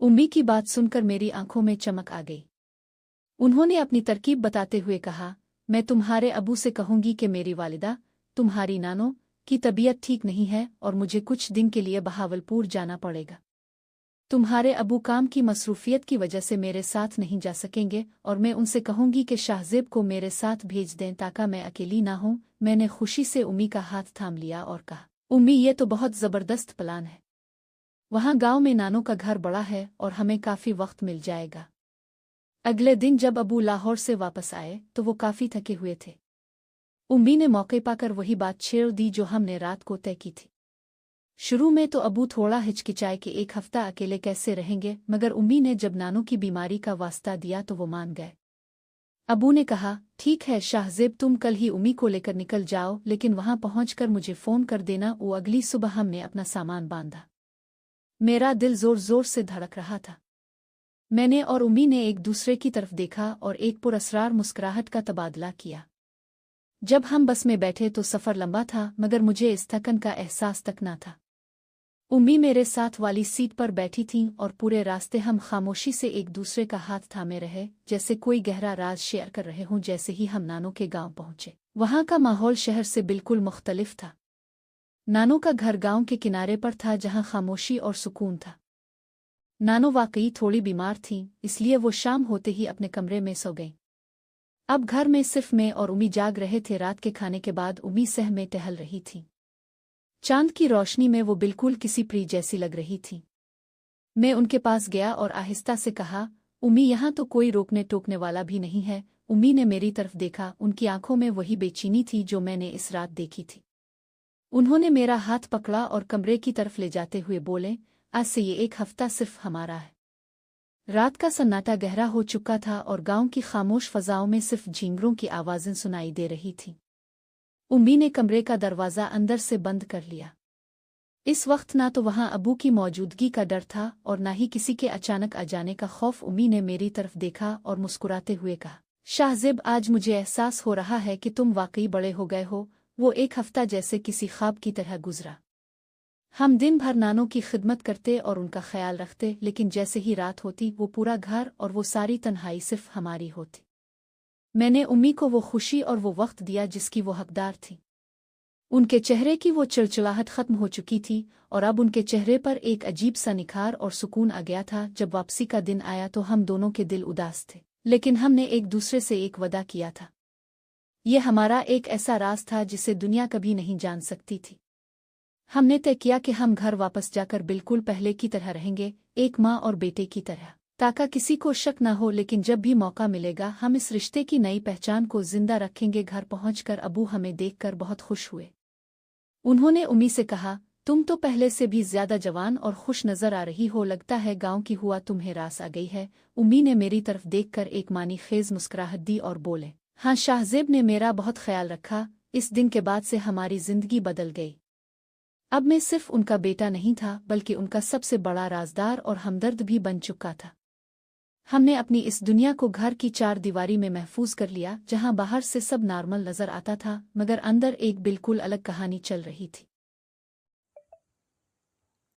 उम्मी की बात सुनकर मेरी आंखों में चमक आ गई। उन्होंने अपनी तरकीब बताते हुए कहा, मैं तुम्हारे अबू से कहूंगी कि मेरी वालिदा, तुम्हारी नानो, की तबीयत ठीक नहीं है और मुझे कुछ दिन के लिए बहावलपुर जाना पड़ेगा। तुम्हारे अबू काम की मसरूफियत की वजह से मेरे साथ नहीं जा सकेंगे और मैं उनसे कहूंगी कि शाहजेब को मेरे साथ भेज दें ताकि मैं अकेली ना हूं। मैंने खुशी से उम्मी का हाथ थाम लिया और कहा, उम्मी ये तो बहुत ज़बरदस्त प्लान है। वहाँ गांव में नानों का घर बड़ा है और हमें काफ़ी वक्त मिल जाएगा। अगले दिन जब अबू लाहौर से वापस आए तो वो काफ़ी थके हुए थे। उम्मी ने मौके पाकर वही बात छेड़ दी जो हमने रात को तय की थी। शुरू में तो अबू थोड़ा हिचकिचाए कि एक हफ्ता अकेले कैसे रहेंगे, मगर उम्मी ने जब नानू की बीमारी का वास्ता दिया तो वो मान गए। अबू ने कहा, ठीक है शाहजेब, तुम कल ही उम्मी को लेकर निकल जाओ, लेकिन वहां पहुंचकर मुझे फ़ोन कर देना। वो अगली सुबह हमने अपना सामान बांधा। मेरा दिल जोर जोर से धड़क रहा था। मैंने और उम्मी ने एक दूसरे की तरफ देखा और एक पुरअसरार मुस्कुराहट का तबादला किया। जब हम बस में बैठे तो सफ़र लंबा था, मगर मुझे इस थकन का एहसास तक न था। उम्मी मेरे साथ वाली सीट पर बैठी थीं और पूरे रास्ते हम खामोशी से एक दूसरे का हाथ थामे रहे, जैसे कोई गहरा राज शेयर कर रहे हों। जैसे ही हम नानों के गांव पहुंचे, वहां का माहौल शहर से बिल्कुल मुख्तलिफ था। नानों का घर गांव के किनारे पर था, जहां खामोशी और सुकून था। नानो वाकई थोड़ी बीमार थीं, इसलिए वो शाम होते ही अपने कमरे में सो गईं। अब घर में सिर्फ मैं और उम्मी जाग रहे थे। रात के खाने के बाद उम्मी सह में टहल रही थी। चांद की रोशनी में वो बिल्कुल किसी परी जैसी लग रही थी। मैं उनके पास गया और आहिस्ता से कहा, उम्मी, यहाँ तो कोई रोकने टोकने वाला भी नहीं है। उम्मी ने मेरी तरफ देखा। उनकी आंखों में वही बेचैनी थी जो मैंने इस रात देखी थी। उन्होंने मेरा हाथ पकड़ा और कमरे की तरफ ले जाते हुए बोले, आज से ये एक हफ्ता सिर्फ हमारा है। रात का सन्नाटा गहरा हो चुका था और गांव की खामोश फजाओं में सिर्फ झींगरों की आवाज़ें सुनाई दे रही थीं। उम्मी ने कमरे का दरवाज़ा अंदर से बंद कर लिया। इस वक्त ना तो वहां अबू की मौजूदगी का डर था और ना ही किसी के अचानक आ जाने का खौफ। उम्मी ने मेरी तरफ देखा और मुस्कुराते हुए कहा, शाहजेब, आज मुझे एहसास हो रहा है कि तुम वाकई बड़े हो गए हो। वो एक हफ्ता जैसे किसी ख्वाब की तरह गुजरा। हम दिन भर नानों की खिदमत करते और उनका ख्याल रखते, लेकिन जैसे ही रात होती वो पूरा घर और वो सारी तन्हाई सिर्फ हमारी होती। मैंने उम्मी को वो खुशी और वो वक्त दिया जिसकी वो हकदार थी। उनके चेहरे की वो चिड़चिड़ाहट खत्म हो चुकी थी और अब उनके चेहरे पर एक अजीब सा निखार और सुकून आ गया था। जब वापसी का दिन आया तो हम दोनों के दिल उदास थे, लेकिन हमने एक दूसरे से एक वादा किया था। ये हमारा एक ऐसा राज था जिसे दुनिया कभी नहीं जान सकती थी। हमने तय किया कि हम घर वापस जाकर बिल्कुल पहले की तरह रहेंगे, एक माँ और बेटे की तरह, ताकि किसी को शक न हो। लेकिन जब भी मौका मिलेगा हम इस रिश्ते की नई पहचान को जिंदा रखेंगे। घर पहुंचकर अबू हमें देखकर बहुत खुश हुए। उन्होंने उम्मी से कहा, तुम तो पहले से भी ज्यादा जवान और खुश नजर आ रही हो। लगता है गांव की हुआ तुम्हें रास आ गई है। उम्मी ने मेरी तरफ देखकर एक मानी खेज मुस्कुराहट दी और बोले, हाँ शाहजेब ने मेरा बहुत ख्याल रखा। इस दिन के बाद से हमारी जिंदगी बदल गई। अब मैं सिर्फ उनका बेटा नहीं था, बल्कि उनका सबसे बड़ा राजदार और हमदर्द भी बन चुका था। हमने अपनी इस दुनिया को घर की चार दीवारी में महफूज कर लिया, जहां बाहर से सब नॉर्मल नजर आता था, मगर अंदर एक बिल्कुल अलग कहानी चल रही थी।